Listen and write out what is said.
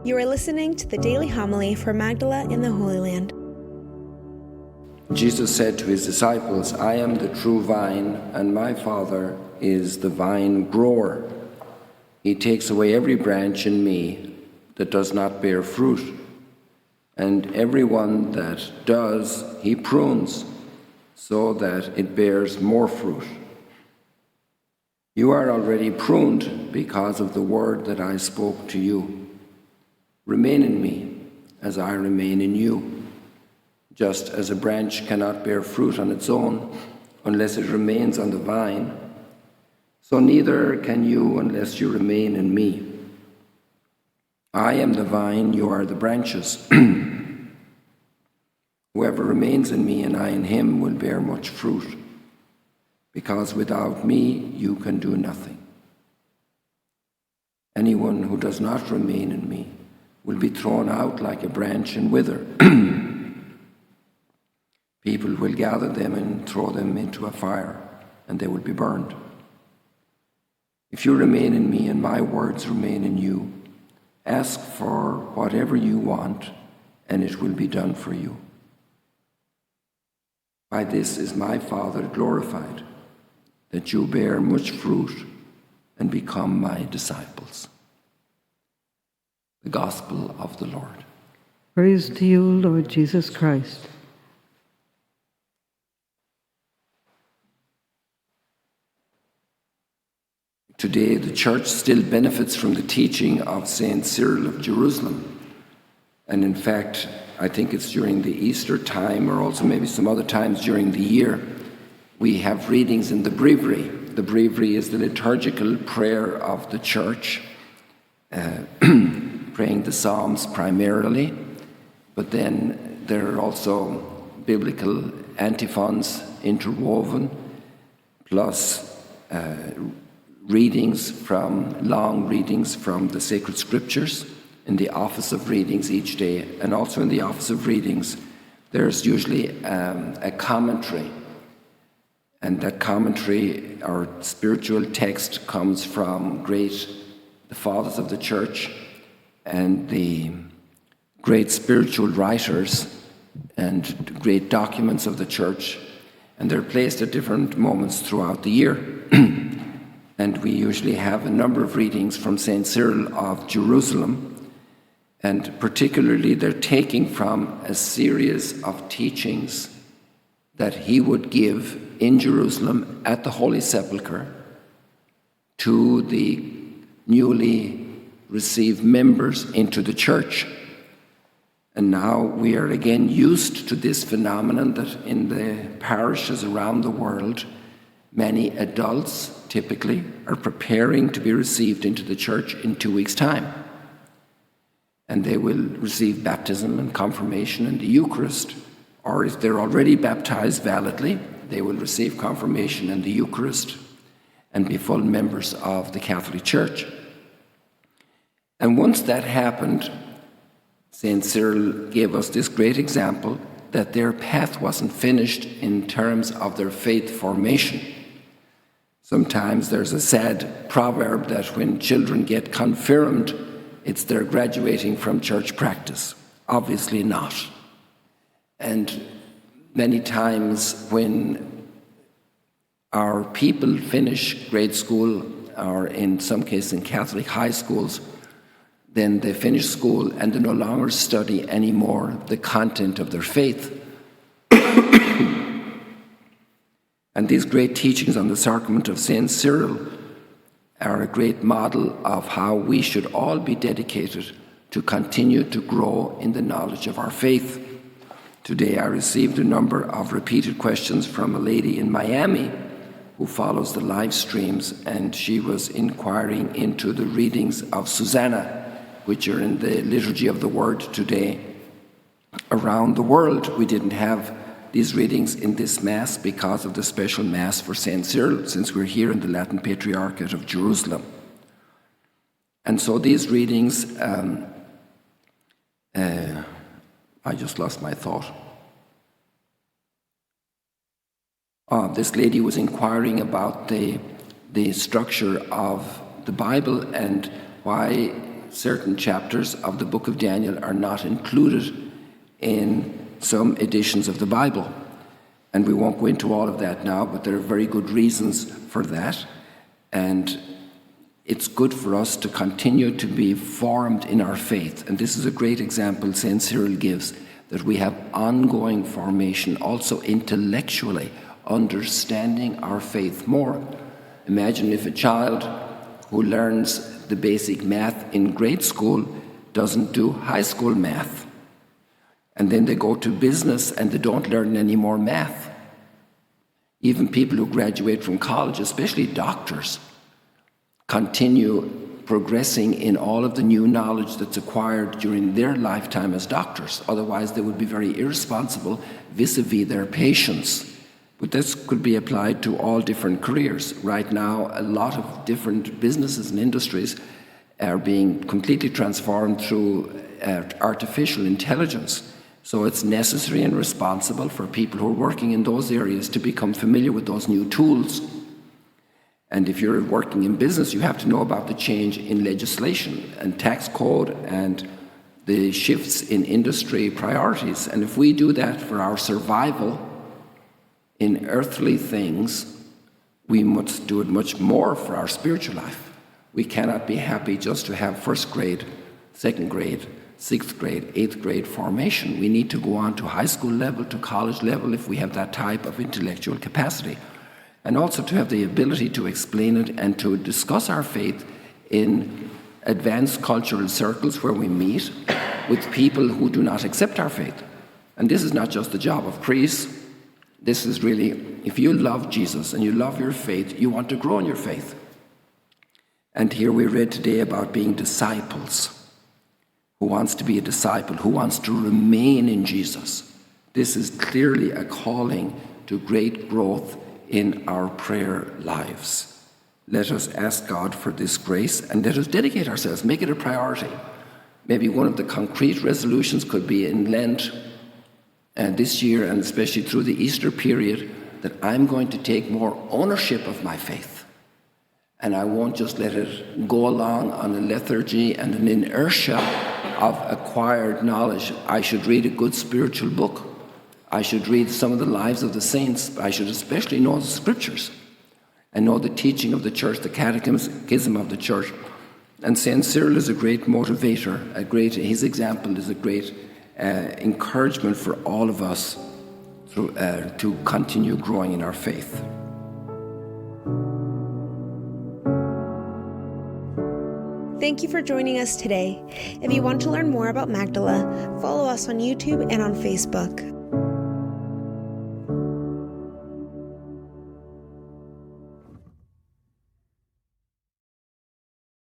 You are listening to the daily homily for Magdala in the Holy Land. Jesus said to his disciples, "I am the true vine, and my Father is the vine grower. He takes away every branch in me that does not bear fruit, and every one that does, he prunes, so that it bears more fruit. You are already pruned because of the word that I spoke to you. Remain in me, as I remain in you. Just as a branch cannot bear fruit on its own unless it remains on the vine, so neither can you unless you remain in me. I am the vine, you are the branches. Whoever remains in me and I in him will bear much fruit, because without me you can do nothing. Anyone who does not remain in me will be thrown out like a branch and wither. People will gather them and throw them into a fire, and they will be burned. If you remain in me and my words remain in you, ask for whatever you want, and it will be done for you. By this is my Father glorified, that you bear much fruit and become my disciples." The Gospel of the Lord. Praise to you, Lord Jesus Christ. Today, the Church still benefits from the teaching of St. Cyril of Jerusalem. And in fact, I think it's during the Easter time, or also maybe some other times during the year, we have readings in the breviary. The breviary is the liturgical prayer of the Church, praying the Psalms primarily, but then there are also biblical antiphons interwoven, plus long readings from the sacred scriptures in the office of readings each day. And also in the office of readings, there's usually a commentary. And that commentary or spiritual text comes from the fathers of the Church and the great spiritual writers and great documents of the Church. And they're placed at different moments throughout the year. And we usually have a number of readings from St. Cyril of Jerusalem. And particularly, they're taking from a series of teachings that he would give in Jerusalem at the Holy Sepulchre to the newly received members into the Church. And now we are again used to this phenomenon that in the parishes around the world, many adults typically are preparing to be received into the Church in 2 weeks' time. And they will receive baptism and confirmation and the Eucharist, or if they're already baptized validly, they will receive confirmation and the Eucharist and be full members of the Catholic Church. And once that happened, St. Cyril gave us this great example that their path wasn't finished in terms of their faith formation. Sometimes there's a sad proverb that when children get confirmed, it's they're graduating from church practice. Obviously not. And many times when our people finish grade school, or in some cases in Catholic high schools, then they finish school and they no longer study anymore the content of their faith. And these great teachings on the sacrament of St. Cyril are a great model of how we should all be dedicated to continue to grow in the knowledge of our faith. Today I received a number of repeated questions from a lady in Miami who follows the live streams, and she was inquiring into the readings of Susanna, which are in the Liturgy of the Word today. Around the world, we didn't have these readings in this Mass because of the special Mass for St. Cyril, since we're here in the Latin Patriarchate of Jerusalem. And so these readings, I just lost my thought. This lady was inquiring about the structure of the Bible and why certain chapters of the book of Daniel are not included in some editions of the Bible. And we won't go into all of that now, but there are very good reasons for that. And it's good for us to continue to be formed in our faith. And this is a great example St. Cyril gives, that we have ongoing formation, also intellectually, understanding our faith more. Imagine if a child who learns the basic math in grade school doesn't do high school math. And then they go to business and they don't learn any more math. Even people who graduate from college, especially doctors, continue progressing in all of the new knowledge that's acquired during their lifetime as doctors. Otherwise, they would be very irresponsible vis-a-vis their patients. But this could be applied to all different careers. Right now, a lot of different businesses and industries are being completely transformed through artificial intelligence. So it's necessary and responsible for people who are working in those areas to become familiar with those new tools. And if you're working in business, you have to know about the change in legislation and tax code and the shifts in industry priorities. And if we do that for our survival in earthly things, we must do it much more for our spiritual life. We cannot be happy just to have first grade, second grade, sixth grade, eighth grade formation. We need to go on to high school level, to college level, if we have that type of intellectual capacity. And also to have the ability to explain it and to discuss our faith in advanced cultural circles where we meet with people who do not accept our faith. And this is not just the job of priests. This is really, if you love Jesus and you love your faith, you want to grow in your faith. And here we read today about being disciples. Who wants to be a disciple? Who wants to remain in Jesus? This is clearly a calling to great growth in our prayer lives. Let us ask God for this grace and let us dedicate ourselves, make it a priority. Maybe one of the concrete resolutions could be in Lent this year, and especially through the Easter period, that I'm going to take more ownership of my faith. And I won't just let it go along on a lethargy and an inertia of acquired knowledge. I should read a good spiritual book. I should read some of the lives of the saints. I should especially know the scriptures and know the teaching of the church, the catechism of the church. And St. Cyril is a great motivator. His example is a great encouragement for all of us to continue growing in our faith. Thank you for joining us today. If you want to learn more about Magdala, follow us on YouTube and on Facebook.